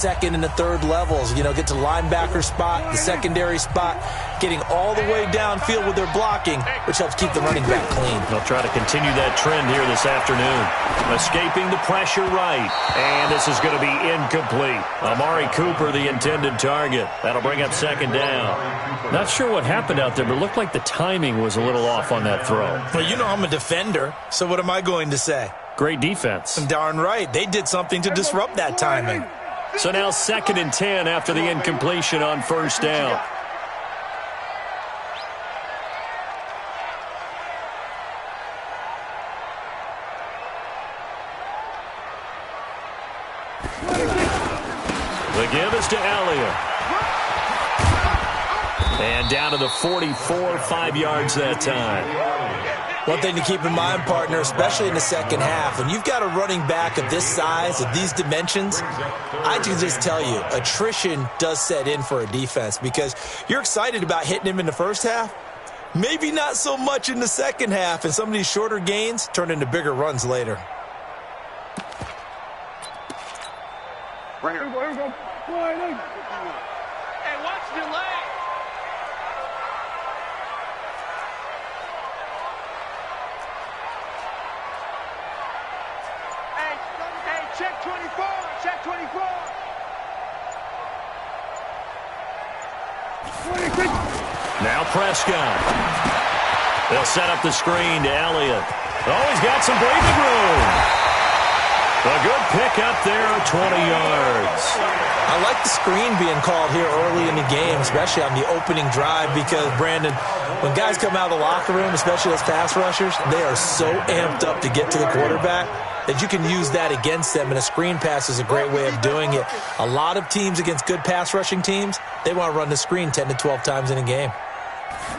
second and the third levels, get to the linebacker spot, the secondary spot, getting all the way downfield with their blocking, which helps keep the running back clean. They'll try to continue that trend here this afternoon. Escaping the pressure right, and this is going to be incomplete. Amari Cooper, the intended target. That'll bring up second down. Not sure what happened out there, but it looked like the timing was a little off on that throw. Well, I'm a defender, so what am I going to say? Great defense. Darn right. They did something to disrupt that timing. So now 2nd and 10 after the incompletion on first down. The give is to Elliott. And down to the 44, 5 yards that time. One thing to keep in mind, partner, especially in the second half, when you've got a running back of this size, of these dimensions, I can just tell you, attrition does set in for a defense because you're excited about hitting him in the first half, maybe not so much in the second half, and some of these shorter gains turn into bigger runs later. Right here. Here we go. Hey, watch the leg. Hey, check 24. Check 24. Now Prescott. They'll set up the screen to Elliott. Oh, he's got some breathing room. A good pick up there, 20 yards. I like the screen being called here early in the game, especially on the opening drive, because, Brandon, when guys come out of the locker room, especially as pass rushers, they are so amped up to get to the quarterback that you can use that against them, and a screen pass is a great way of doing it. A lot of teams against good pass rushing teams, they want to run the screen 10 to 12 times in a game.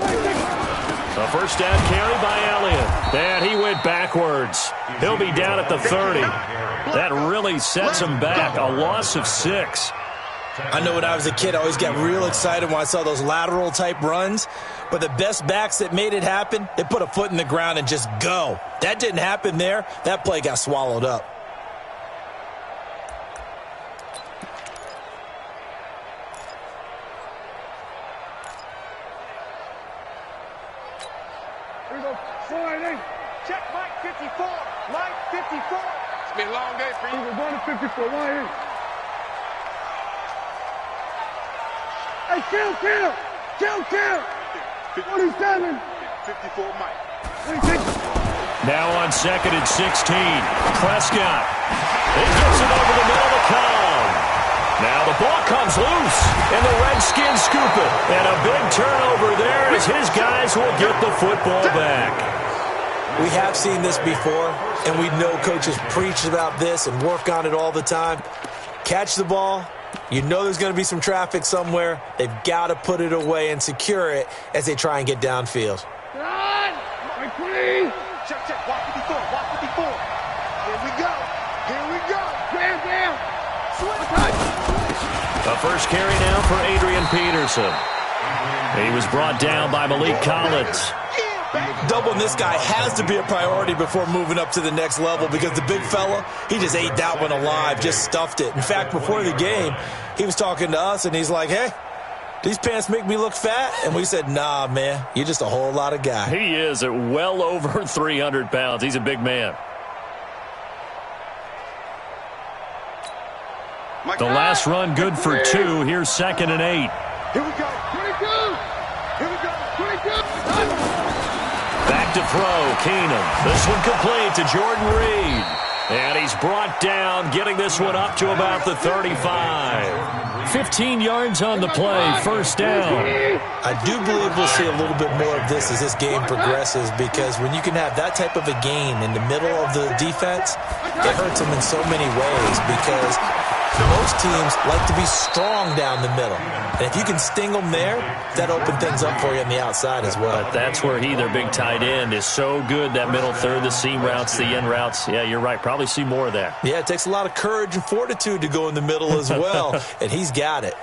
A first down carry by Elliott. And he went backwards. He'll be down at the 30. That really sets him back. A loss of 6. I know when I was a kid, I always got real excited when I saw those lateral-type runs. But the best backs that made it happen, they put a foot in the ground and just go. That didn't happen there. That play got swallowed up. Here we go. Check Mike 54. Mike 54. It's been a long day for you. We're going to 54. Right here. Hey, kill. 47. 54 Mike. Now on 2nd and 16. Prescott. He gets it over the middle of the column. Now the ball comes loose, and the Redskins scoop it. And a big turnover there as his guys will get the football back. We have seen this before, and we know coaches preach about this and work on it all the time. Catch the ball. You know there's going to be some traffic somewhere. They've got to put it away and secure it as they try and get downfield. Check. Walk 54. Here we go. Bam. The first carry now for Adrian Peterson. He was brought down by Malik Collins. Doubling this guy has to be a priority before moving up to the next level because the big fella, he just ate that one alive, just stuffed it. In fact, before the game, he was talking to us, and he's like, hey, these pants make me look fat? And we said, nah, man, you're just a whole lot of guy. He is at well over 300 pounds. He's a big man. The last run good for 2. Here's 2nd and 8. Here we go. 22. Back to throw, Keenum. This one complete to Jordan Reed. And he's brought down, getting this one up to about the 35. 15 yards on the play, first down. I do believe we'll see a little bit more of this as this game progresses because when you can have that type of a game in the middle of the defense, it hurts them in so many ways because most teams like to be strong down the middle. And if you can sting them there, that opens things up for you on the outside as well. But that's where their big tight end, is so good, that middle third, the seam routes, the end routes. Yeah, you're right. Probably see more of that. Yeah, it takes a lot of courage and fortitude to go in the middle as well, and he's got it.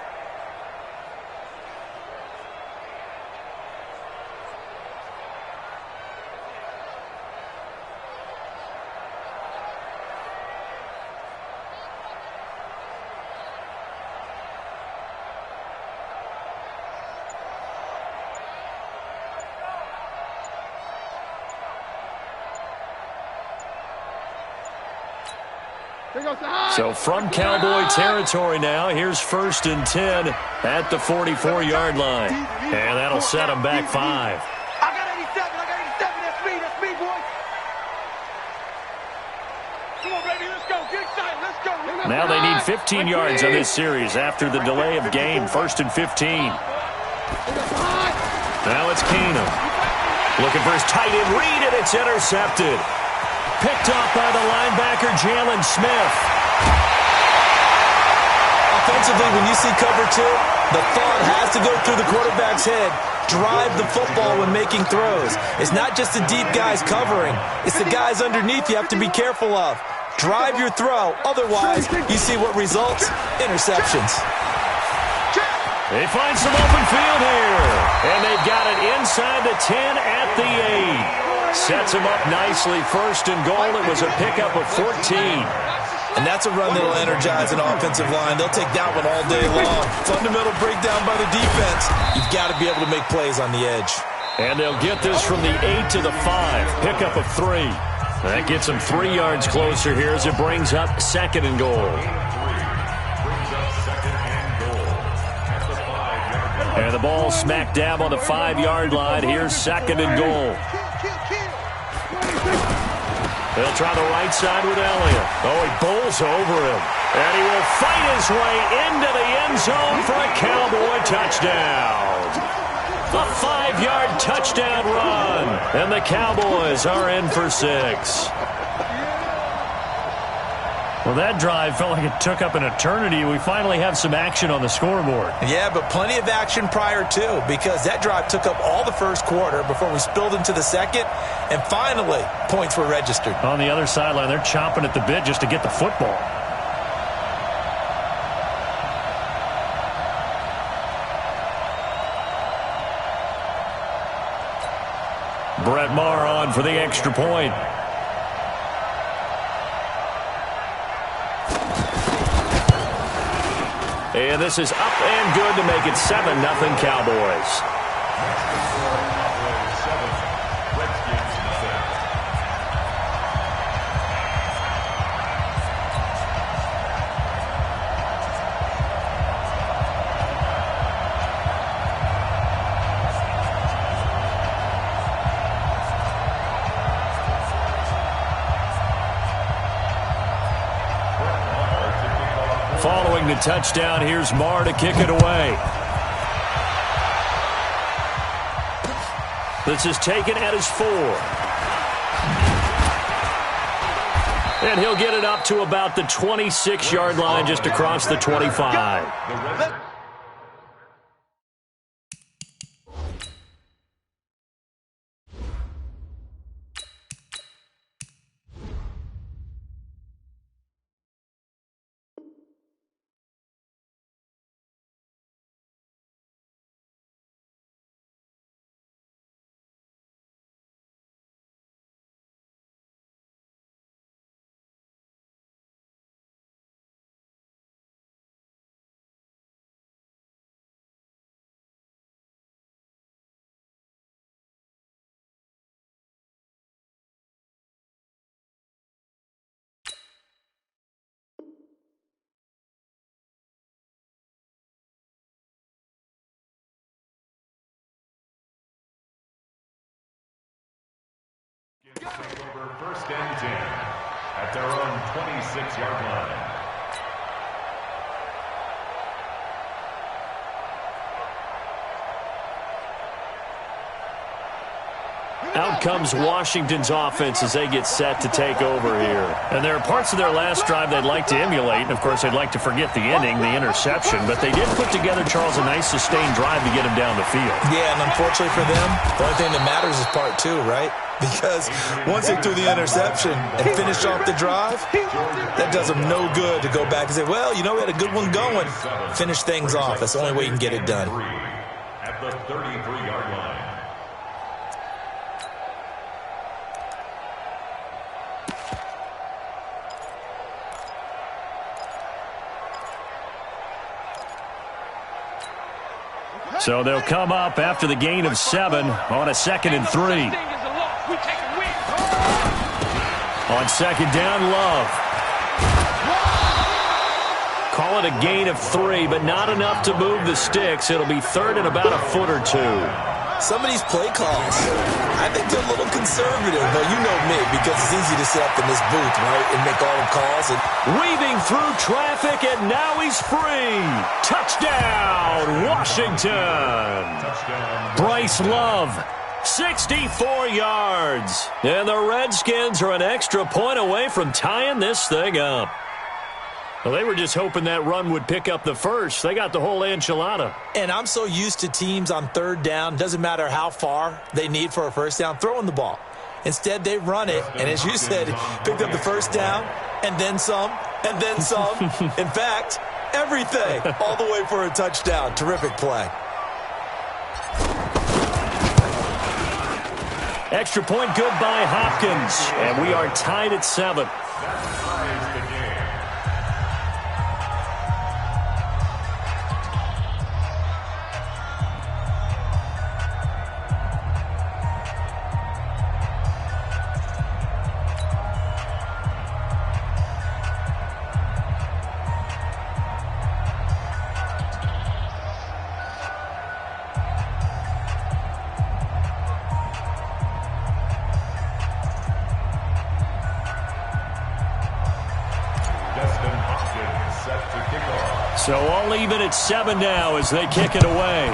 So from Cowboy territory now, here's 1st and 10 at the 44-yard line. And that'll set them back 5. I got 87. That's me, boys. Come on, baby, let's go. Get excited. Let's go. Now they need 15 yards on this series after the delay of game. 1st and 15. Now it's Keenum. Looking for his tight end read, and it's intercepted. Picked off by the linebacker, Jalen Smith. Offensively, when you see cover 2, the thought has to go through the quarterback's head. Drive the football when making throws. It's not just the deep guys covering. It's the guys underneath you have to be careful of. Drive your throw. Otherwise, you see what results? Interceptions. They find some open field here. And they've got it inside the 10 at the 8. Sets them up nicely. 1st and goal. It was a pickup of 14. And that's a run that'll energize an offensive line. They'll take that one all day long. Fundamental breakdown by the defense. You've got to be able to make plays on the edge. And they'll get this from the 8 to the 5. Pickup of 3. That gets them 3 yards closer here as it brings up 2nd and goal. And the ball smack dab on the 5-yard line. Here's 2nd and goal. They'll try the right side with Elliott. Oh, he bowls over him. And he will fight his way into the end zone for a Cowboy touchdown. A 5-yard touchdown run. And the Cowboys are in for 6. Well, that drive felt like it took up an eternity. We finally have some action on the scoreboard. Yeah, but plenty of action prior to, because that drive took up all the first quarter before we spilled into the second, and finally, points were registered. On the other sideline, they're chomping at the bit just to get the football. Brett Maher on for the extra point. And this is up and good to make it 7-0 Cowboys. Following the touchdown, here's Maher to kick it away. This is taken at his 4. And he'll get it up to about the 26-yard line, just across the 25. Take over 1st and 10 at their own 26-yard line. Out comes Washington's offense as they get set to take over here. And there are parts of their last drive they'd like to emulate. And, of course, they'd like to forget the ending, the interception. But they did put together, Charles, a nice sustained drive to get him down the field. Yeah, and unfortunately for them, the only thing that matters is part 2, right? Because once they threw the interception and finished off the drive, that does them no good to go back and say, well, you know, we had a good one going. Finish things off. That's the only way you can get it done. At the 33-yard line. So they'll come up after the gain of 7 on a 2nd and 3. On 2nd down, Love. Call it a gain of 3, but not enough to move the sticks. It'll be third and about a foot or 2. Some of these play calls, I think they're a little conservative, but you know me, because it's easy to sit up in this booth, right, and make all the calls. And weaving through traffic, and now he's free. Touchdown, Washington. Touchdown. Bryce Love, 64 yards. And the Redskins are an extra point away from tying this thing up. Well, they were just hoping that run would pick up the first. They got the whole enchilada. And I'm so used to teams on third down, doesn't matter how far they need for a first down, throwing the ball. Instead, they run it, and as you said, picked up the first down, and then some, and then some. In fact, everything, all the way for a touchdown. Terrific play. Extra point good by Hopkins, and we are tied at 7. So all even at 7 now as they kick it away.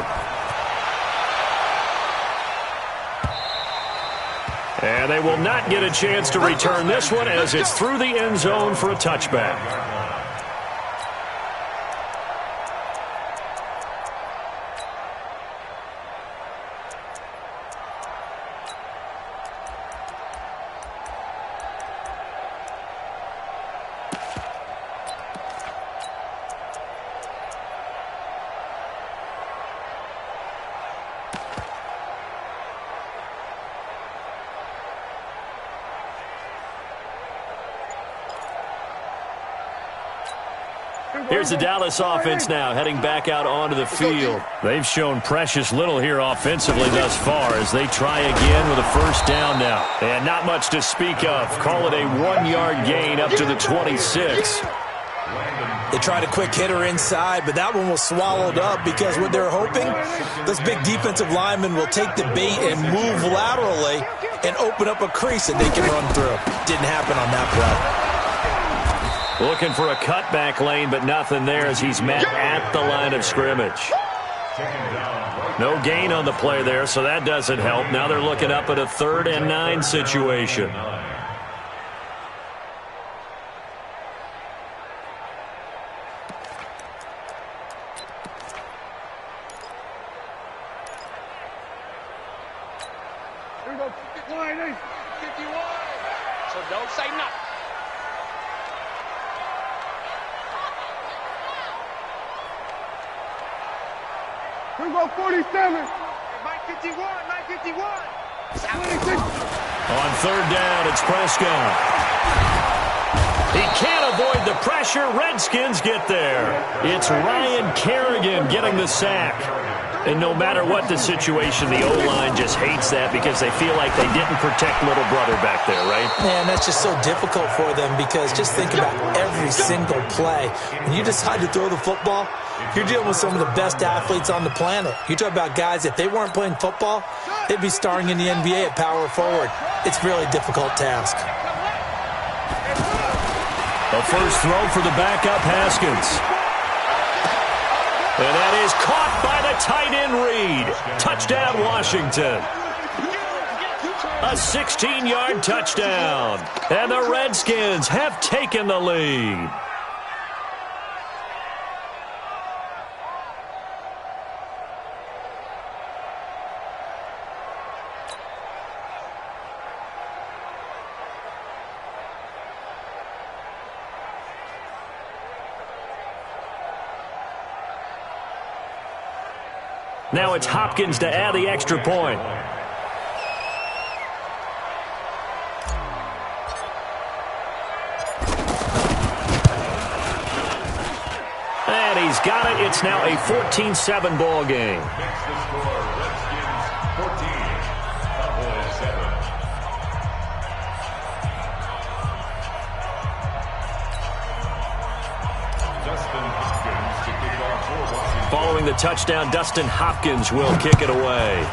And they will not get a chance to return this one as it's through the end zone for a touchback. Here's the Dallas offense now, heading back out onto the field. They've shown precious little here offensively thus far as they try again with a first down now. And not much to speak of. Call it a 1-yard gain up to the 26. They tried a quick hitter inside, but that one was swallowed up because what they're hoping, those big defensive linemen will take the bait and move laterally and open up a crease that they can run through. Didn't happen on that play. Looking for a cutback lane, but nothing there as he's met at the line of scrimmage. No gain on the play there, so that doesn't help. Now they're looking up at a 3rd and 9 situation. Here we go. 51. So don't say nothing. Here we go, 47. Mike 51, Mike 51. On 3rd down, it's Prescott. He can't avoid the pressure. Redskins get there. It's Ryan Kerrigan getting the sack. And no matter what the situation, the O-line just hates that because they feel like they didn't protect little brother back there, right? Man, that's just so difficult for them because just think about every single play. When you decide to throw the football, you're dealing with some of the best athletes on the planet. You talk about guys, if they weren't playing football, they'd be starring in the NBA at power forward. It's a really difficult task. A first throw for the backup Haskins. And that is caught by the tight end Reed. Touchdown, Washington. A 16-yard touchdown. And the Redskins have taken the lead. Now it's Hopkins to add the extra point. And he's got it. It's now a 14-7 ball game. Makes the score Redskins 14, Cowboys 7. Justin scoring the touchdown. Dustin Hopkins will kick it away.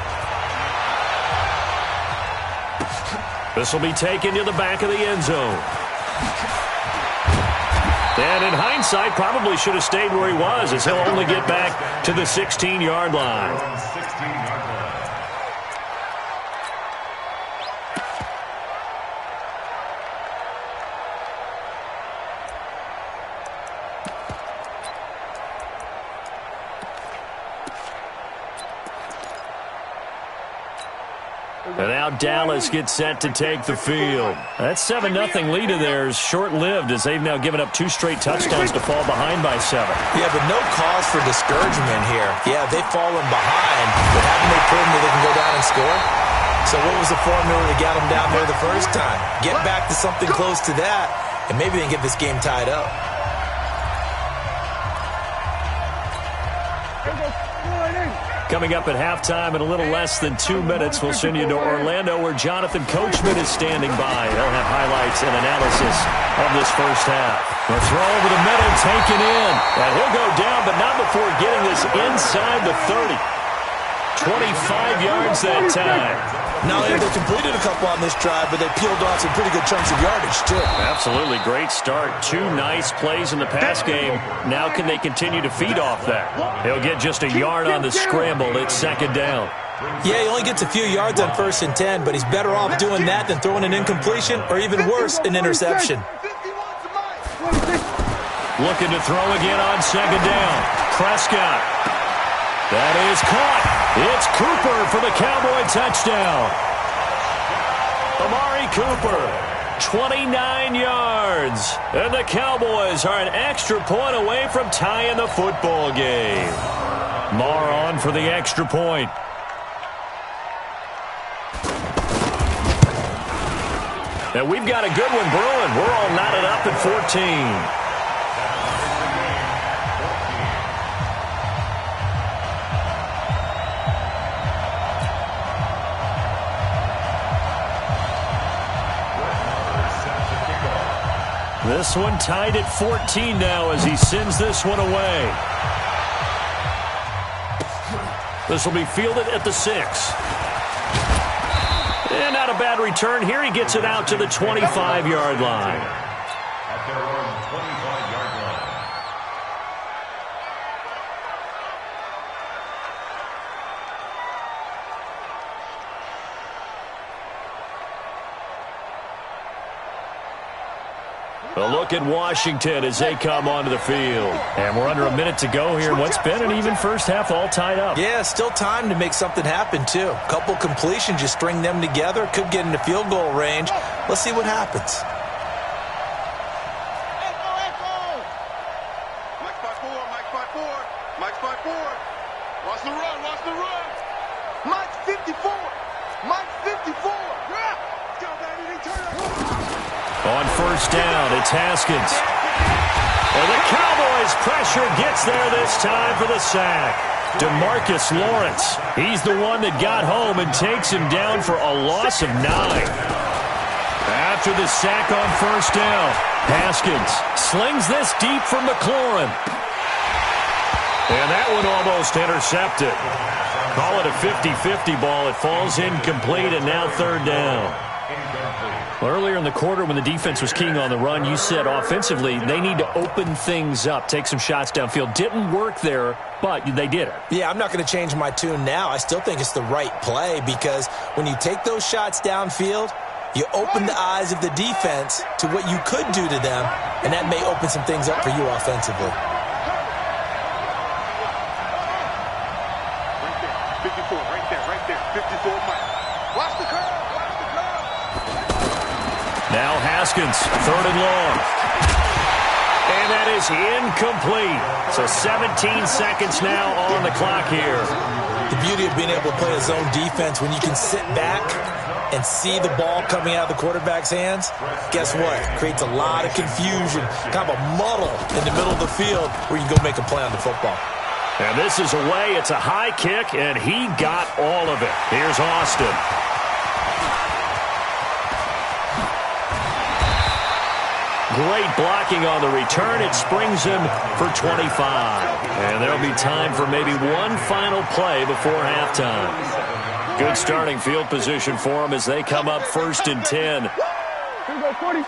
This will be taken to the back of the end zone. And in hindsight, probably should have stayed where he was, as he'll only get back to the 16-yard line. 16-yard line. And now Dallas gets set to take the field. That 7-0 lead of theirs short-lived, as they've now given up 2 straight touchdowns to fall behind by 7. Yeah, but no cause for discouragement here. Yeah, they've fallen behind, but haven't they proven that they can go down and score? So what was the formula to get them down there the first time? Get back to something close to that, and maybe they can get this game tied up. Coming up at halftime in a little less than 2 minutes, we'll send you to Orlando, where Jonathan Coachman is standing by. He'll have highlights and analysis of this first half. The throw over the middle, taken in. And he'll go down, but not before getting this inside the 30. 25 yards that time. Not only have they completed a couple on this drive, but they peeled off some pretty good chunks of yardage, too. Absolutely. Great start. 2 nice plays in the pass game. Now can they continue to feed off that? He'll get just a yard on the scramble. It's second down. Yeah, he only gets a few yards on 1st and 10, but he's better off doing that than throwing an incompletion or, even worse, an interception. Looking to throw again on second down. Prescott. That is caught. It's Cooper for the Cowboy touchdown. Amari Cooper, 29 yards. And the Cowboys are an extra point away from tying the football game. Marr on for the extra point. And we've got a good one brewing. We're all knotted up at 14. This one tied at 14 now as he sends this one away. This will be fielded at the 6. And not a bad return here. He gets it out to the 25-yard line. At their own 25-yard line. A look at Washington as they come onto the field. And we're under a minute to go here. What's been an even first half all tied up. Yeah, still time to make something happen, too. A couple completions, just string them together. Could get into field goal range. Let's see what happens. Mike spot 4, Mike spot 4, Mike spot 4. Watch the run, watch the run. Mike 54, Mike 54. Yeah. Go, baby, turn it. On first down, it's Haskins. And the Cowboys' pressure gets there this time for the sack. DeMarcus Lawrence. He's the one that got home and takes him down for a loss of 9. After the sack on first down, Haskins slings this deep from McLaurin. And that one almost intercepted. Call it a 50-50 ball. It falls incomplete, and now third down. Earlier in the quarter when the defense was keying on the run, you said offensively they need to open things up, take some shots downfield. Didn't work there, but they did it. Yeah, I'm not going to change my tune now. I still think it's the right play because when you take those shots downfield, you open the eyes of the defense to what you could do to them, and that may open some things up for you offensively. Right there, 54 Mike. Watch the curve, watch the curve. Now Haskins, third and long. And that is incomplete. So 17 seconds now on the clock here. The beauty of being able to play a zone defense when you can sit back and see the ball coming out of the quarterback's hands, guess what? Creates a lot of confusion, kind of a muddle in the middle of the field where you can go make a play on the football. And this is away. It's a high kick, and he got all of it. Here's Austin. Great blocking on the return. It springs him for 25. And there'll be time for maybe one final play before halftime. Good starting field position for them as they come up 1st and 10. Here we go, 46.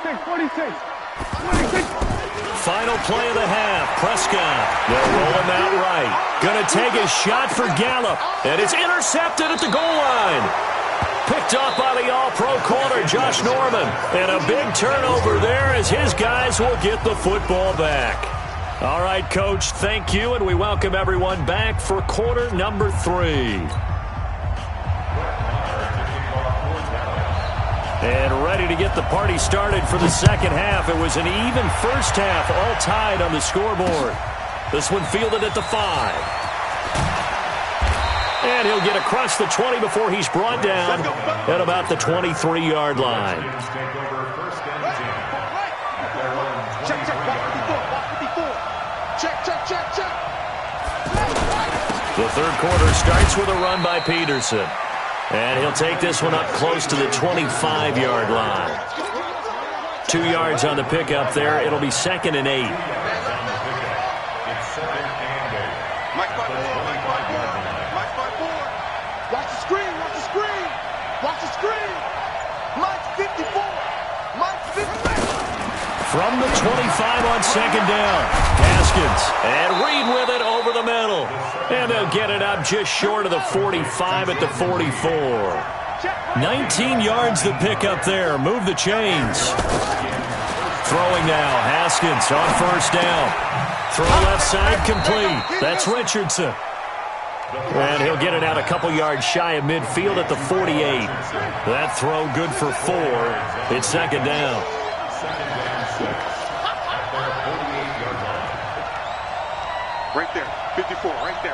Final play of the half. Prescott. They'll roll him out right. Going to take a shot for Gallup. And it's intercepted at the goal line. Picked up by the all-pro corner, Josh Norman. And a big turnover there as his guys will get the football back. All right, Coach, thank you, and we welcome everyone back for quarter number 3. And ready to get the party started for the second half. It was an even first half, all tied on the scoreboard. This one fielded at the 5. And he'll get across the 20 before he's brought down at about the 23-yard line. The third quarter starts with a run by Peterson. And he'll take this one up close to the 25-yard line. 2 yards on the pickup there. It'll be 2nd and 8. Watch the screen. Watch the screen. Mike 54. Mike 54. From the 25 on 2nd down. Haskins. And Reed with it over the middle. And they'll get it up just short of the 45 at the 44. 19 yards the pick up there. Move the chains. Throwing now. Haskins on 1st down. Throw left side complete. That's Richardson. And he'll get it out a couple yards shy of midfield at the 48. That throw good for 4. It's 2nd down. Right there. 54. Right there.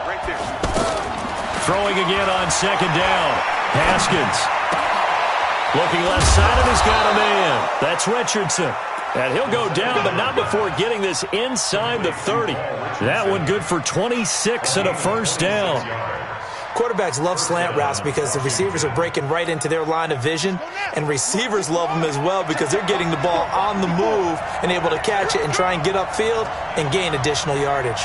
Throwing again on 2nd down. Haskins. Looking left side, and he's got a man. That's Richardson. And he'll go down, but not before getting this inside the 30. That one good for 26 and a 1st down. Quarterbacks love slant routes because the receivers are breaking right into their line of vision, and receivers love them as well because they're getting the ball on the move and able to catch it and try and get upfield and gain additional yardage.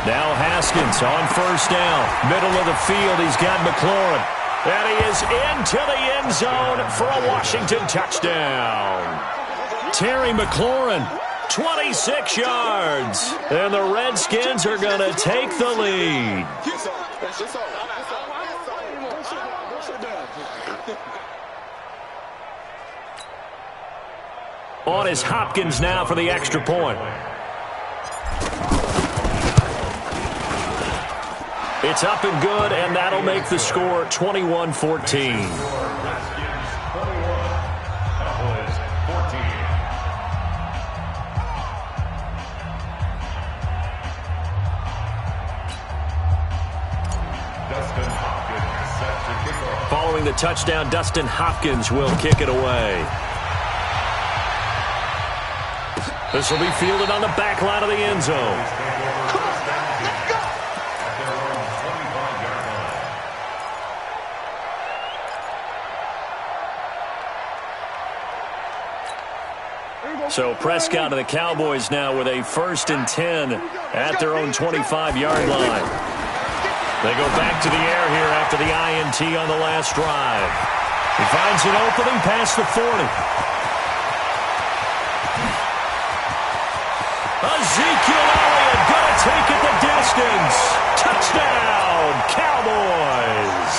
Now Haskins on 1st down. Middle of the field, he's got McLaurin. And he is into the end zone for a Washington touchdown. Terry McLaurin, 26 yards. And the Redskins are going to take the lead. On is Hopkins now for the extra point. It's up and good, and that'll make the score 21-14. Following the touchdown, Dustin Hopkins will kick it away. This will be fielded on the back line of the end zone. So Prescott and the Cowboys now with a 1st and 10 at their own 25-yard line. They go back to the air here after the INT on the last drive. He finds an opening past the 40. Ezekiel Elliott going to take it the distance. Touchdown, Cowboys.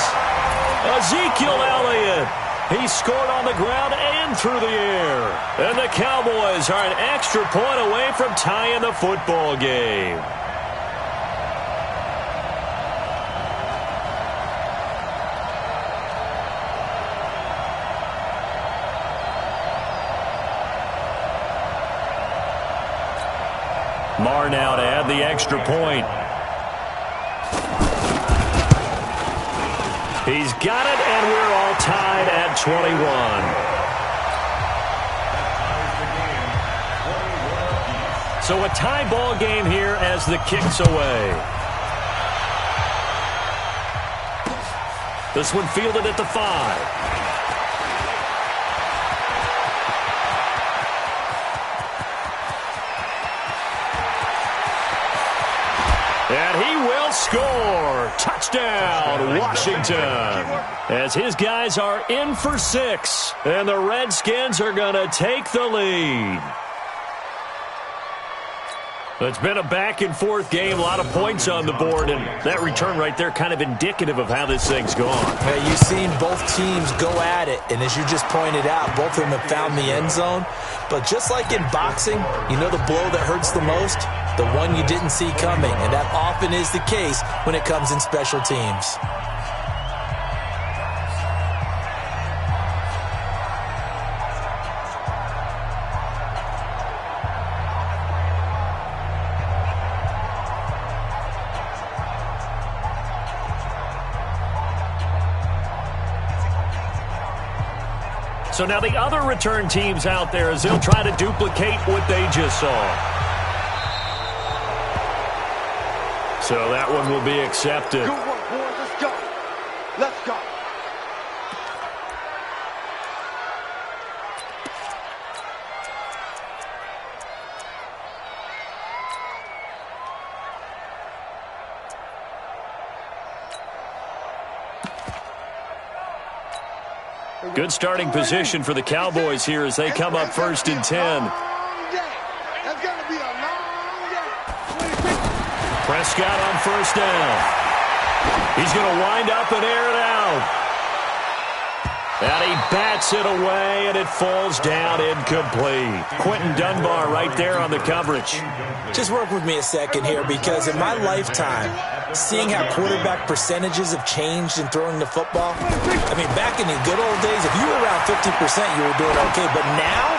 Ezekiel Elliott. He scored on the ground and through the air. And the Cowboys are an extra point away from tying the football game. Marr now to add the extra point. He's got it, and we're all tied at 21. So a tie ball game here as the kick's away. This one fielded at the 5. And he will score. Touchdown, Washington. As his guys are in for 6. And the Redskins are going to take the lead. It's been a back-and-forth game, a lot of points on the board, and that return right there kind of indicative of how this thing's gone. Hey, you've seen both teams go at it, and as you just pointed out, both of them have found the end zone. But just like in boxing, you know the blow that hurts the most? The one you didn't see coming, and that often is the case when it comes in special teams. So now the other return teams out there as they'll try to duplicate what they just saw. So that one will be accepted. Good work, boys. Let's go. Let's go. Good starting position for the Cowboys here as they come up 1st and 10. That's going to be a long day. Prescott on 1st down. He's going to wind up and air it out. And he bats it away, and it falls down incomplete. Quentin Dunbar right there on the coverage. Just work with me a second here, because in my lifetime, seeing how quarterback percentages have changed in throwing the football, I mean, back in the good old days, if you were around 50%, you were doing okay. But now,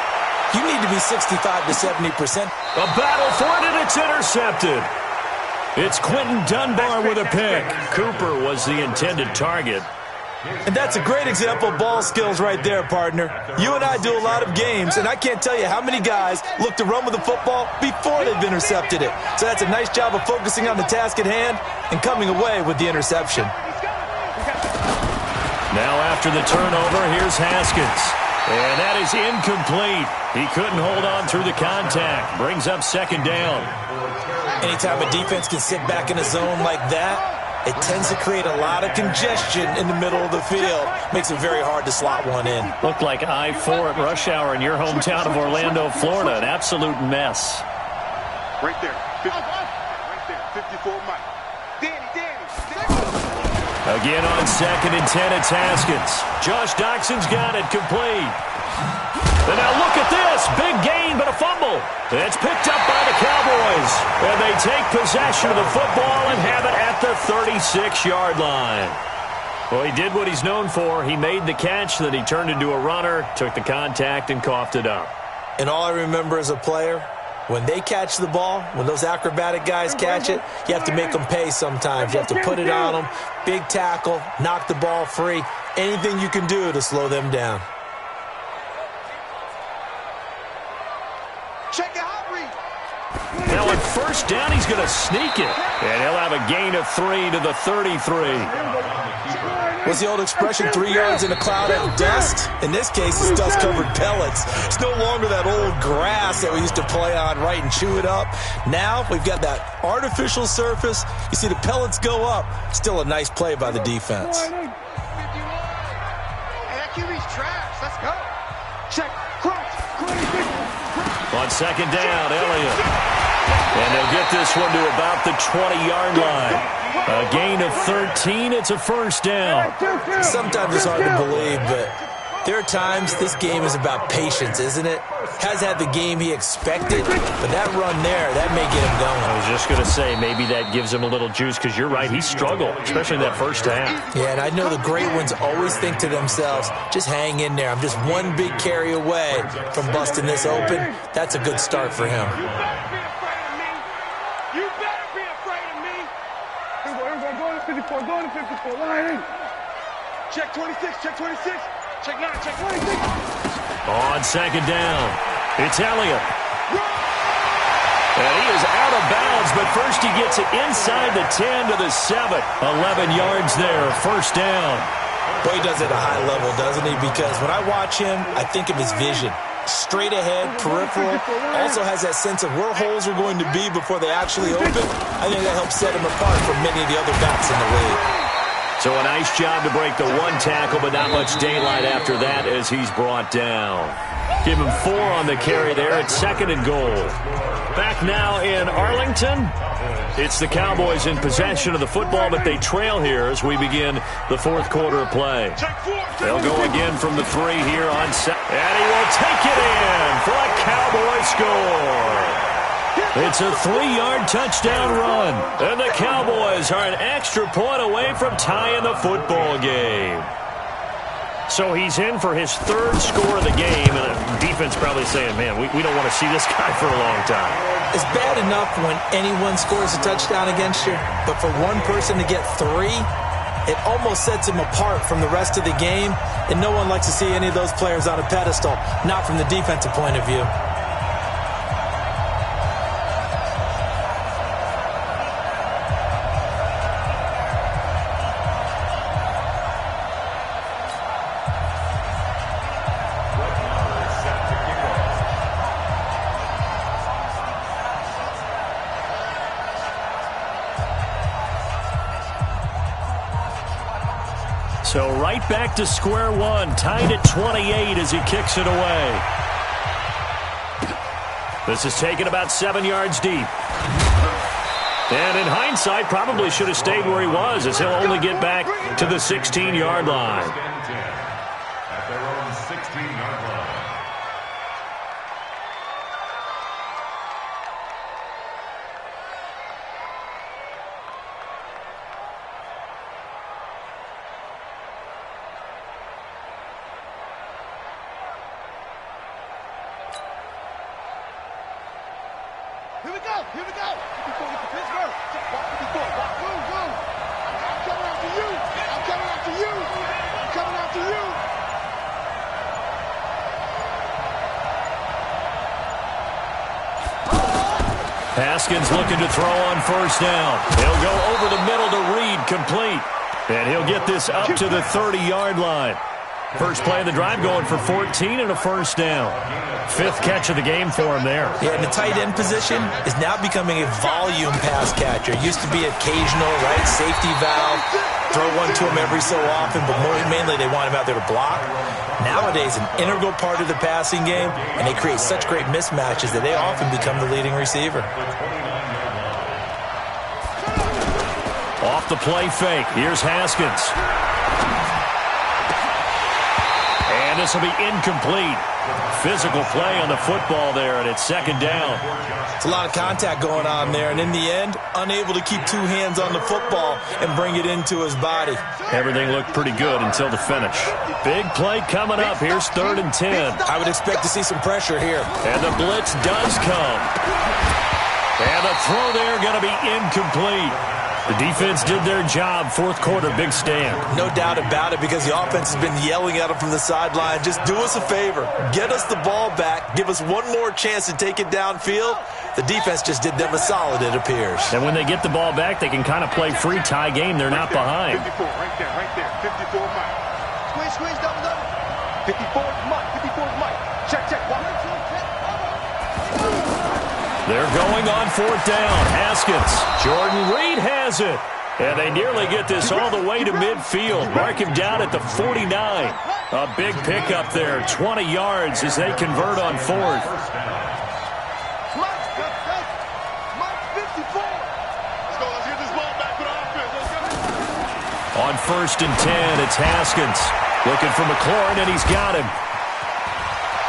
you need to be 65 to 70%. A battle for it, and it's intercepted. It's Quentin Dunbar with a pick. Cooper was the intended target. And that's a great example of ball skills right there, partner. You and I do a lot of games, and I can't tell you how many guys look to run with the football before they've intercepted it. So that's a nice job of focusing on the task at hand and coming away with the interception. Now after the turnover, here's Haskins. And that is incomplete. He couldn't hold on through the contact. Brings up 2nd down. Anytime a defense can sit back in a zone like that, it tends to create a lot of congestion in the middle of the field. Makes it very hard to slot one in. Looked like I-4 at rush hour in your hometown of Orlando, Florida. An absolute mess. Right there. 54 Mike. Danny. Again on 2nd and 10, it's Haskins. Josh Doxson's got it complete. And now look at this. Big gain, but a fumble. It's picked up by the Cowboys. And they take possession of the football and have it at the 36-yard line. Well, he did what he's known for. He made the catch, then he turned into a runner, took the contact, and coughed it up. And all I remember as a player, when they catch the ball, when those acrobatic guys catch it, you have to make them pay sometimes. You have to put it on them, big tackle, knock the ball free, anything you can do to slow them down. Check it out, Reed. Now on 1st down, he's going to sneak it. And he'll have a gain of 3 to the 33. What's the old expression, 3 yards in a cloud of dust? In this case, it's dust-covered pellets. It's no longer that old grass that we used to play on, right, and chew it up. Now we've got that artificial surface. You see the pellets go up. Still a nice play by the defense. Hey, that QB's trash. Let's go. Check. Crunch. On 2nd down, Elliott. And they'll get this one to about the 20-yard line. A gain of 13. It's a 1st down. Sometimes it's hard to believe, but there are times this game is about patience, isn't it? Has had the game he expected, but that run there, that may get him going. I was just going to say, maybe that gives him a little juice, because you're right, he struggled, especially in that 1st half. Yeah, and I know the great ones always think to themselves, just hang in there. I'm just one big carry away from busting this open. That's a good start for him. You better be afraid of me. Go to 54. Go to 54. Line. Check 26. Check 26. Check 9. Check 26. On 2nd down, it's Elliott. And he is out of bounds, but first he gets it inside the 10 to the 7. 11 yards there, 1st down. Boy, he does it at a high level, doesn't he? Because when I watch him, I think of his vision. Straight ahead, peripheral, also has that sense of where holes are going to be before they actually open. I think that helps set him apart from many of the other backs in the league. So a nice job to break the one tackle, but not much daylight after that as he's brought down. Give him 4 on the carry there at 2nd and goal. Back now in Arlington. It's the Cowboys in possession of the football, but they trail here as we begin the 4th quarter of play. They'll go again from the 3 here on set. And he will take it in for a Cowboy score. It's a 3-yard touchdown run. And the Cowboys are an extra point away from tying the football game. So he's in for his 3rd score of the game, and the defense probably saying, man, we don't want to see this guy for a long time. It's bad enough when anyone scores a touchdown against you, but for one person to get 3, it almost sets him apart from the rest of the game, and no one likes to see any of those players on a pedestal, not from the defensive point of view. So right back to square one, tied at 28 as he kicks it away. This is taken about 7 yards deep. And in hindsight, probably should have stayed where he was, as he'll only get back to the 16-yard line. At their own 16-yard line. Here we go. Here we go. Before we get to Pittsburgh. Walk 54. Walk. Move, move. I'm coming after you. I'm coming after you. I'm coming after you. Haskins looking to throw on 1st down. He'll go over the middle to Reed, complete. And he'll get this up to the 30-yard line. First play of the drive going for 14 and a 1st down. 5th catch of the game for him there. Yeah, and the tight end position is now becoming a volume pass catcher. It used to be occasional, right, safety valve, throw one to him every so often, but mainly they want him out there to block. Nowadays, an integral part of the passing game, and they create such great mismatches that they often become the leading receiver. Off the play fake, here's Haskins. And this will be incomplete. Physical play on the football there, and it's 2nd down. It's a lot of contact going on there, and in the end, unable to keep 2 hands on the football and bring it into his body. Everything looked pretty good until the finish. Big play coming up. Here's 3rd and 10. I would expect to see some pressure here. And the blitz does come. And the throw there going to be incomplete. The defense did their job. 4th quarter, big stand. No doubt about it, because the offense has been yelling at him from the sideline. Just do us a favor. Get us the ball back. Give us one more chance to take it downfield. The defense just did them a solid, it appears. And when they get the ball back, they can kind of play free tie game. They're not behind. 54, right there. 54 Mike. Squeeze, double, double. 54 Mike, 54 Mike. Check. They're going on 4th down. Haskins. Jordan Reed has it. And they nearly get this all the way to midfield. Mark him down at the 49. A big pickup there. 20 yards as they convert on 4th. Mike 54. Let's go. Let's get this ball back for the offense. Let's go. On 1st and 10, it's Haskins. Looking for McLaurin, and he's got him.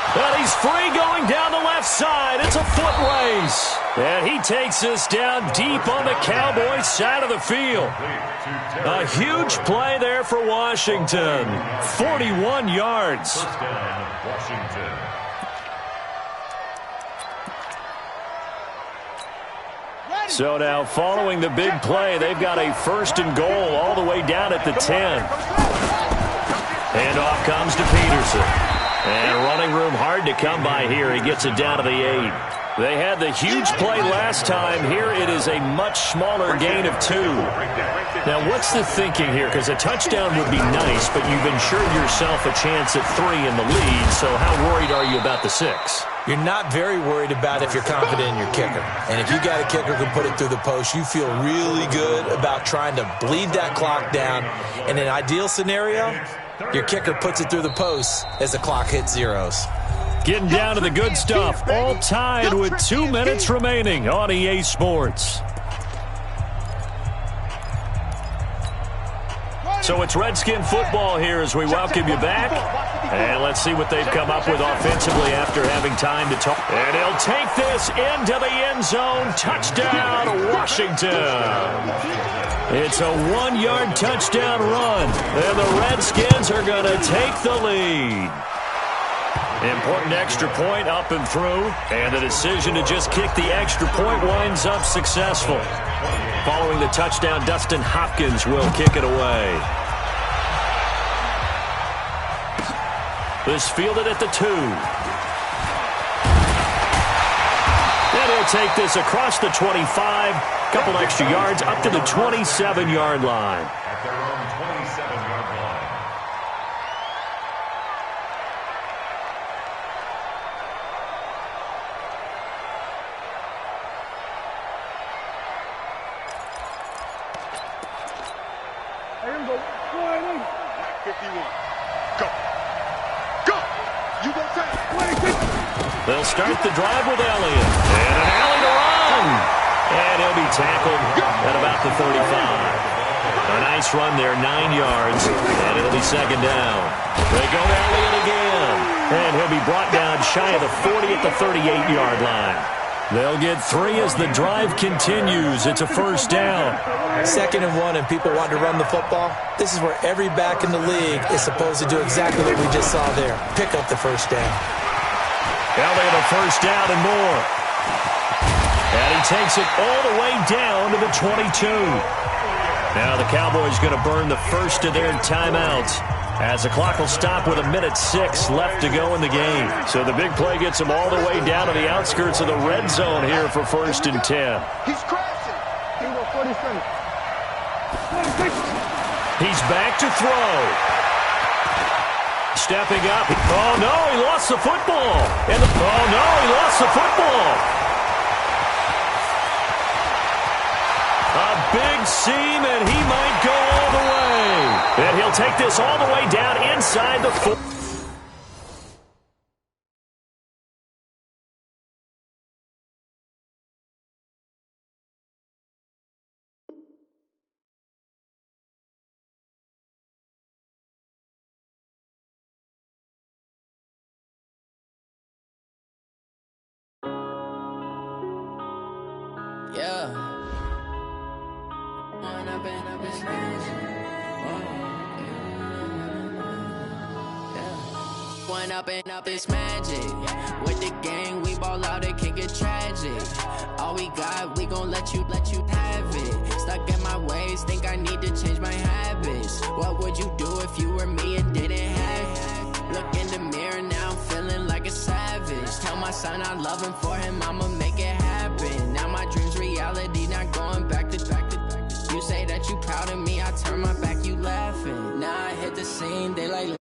And he's free going down the left side. It's a foot race. And he takes us down deep on the Cowboys side of the field. A huge play there for Washington. 41 yards. First down, Washington. So now following the big play, they've got a 1st and goal all the way down at the 10. And off comes to Peterson. And running room hard to come by here. He gets it down to the 8. They had the huge play last time. Here it is a much smaller gain of 2. Now, what's the thinking here? Because a touchdown would be nice, but you've ensured yourself a chance at 3 in the lead, so how worried are you about the 6? You're not very worried about if you're confident in your kicker. And if you got a kicker who can put it through the post, you feel really good about trying to bleed that clock down. In an ideal scenario, your kicker puts it through the post as the clock hits zeros. Getting down to the good stuff. All tied with 2 minutes remaining on EA Sports. So it's Redskin football here as we welcome you back. And let's see what they've come up with offensively after having time to talk. And he'll take this into the end zone. Touchdown, Washington. It's a 1-yard touchdown run. And the Redskins are going to take the lead. Important extra point up and through. And the decision to just kick the extra point winds up successful. Following the touchdown, Dustin Hopkins will kick it away. This fielded at the 2. And he'll take this across the 25. Couple extra yards up to the 27-yard line. At their own 27-yard line. Here we go. 51. Go. Go. You go take. They'll start the drive with Elliott. And an alley to run. And he'll be tackled at about the 35. A nice run there, 9 yards. And it'll be second down. They go to Elliott again. And he'll be brought down shy of the 40 at the 38-yard line. They'll get 3 as the drive continues. It's a first down. 2nd and 1 and people want to run the football. This is where every back in the league is supposed to do exactly what we just saw there. Pick up the first down. Elliott a first down and more. And he takes it all the way down to the 22. Now the Cowboys going to burn the first of their timeouts, as the clock will stop with 1:06 left to go in the game. So the big play gets him all the way down to the outskirts of the red zone here for 1st and 10. He's crashing. Here we go, 47. He's back to throw. Stepping up. Oh, no, he lost the football. And oh, no, he lost the football. A big seam, and he might go all the way. And he'll take this all the way down inside the 4. Yeah. One up and up is magic. With the gang, we ball out, it can get tragic. All we got, we gon' let you have it. Stuck in my ways, think I need to change my habits. What would you do if you were me and didn't have it? Look in the mirror, now I'm feeling like a savage. Tell my son I love him, for him I'ma make it happen. Now my dream's reality, not going back to. You say that you proud of me, I turn my back, you laughing. Now I hit the scene, they like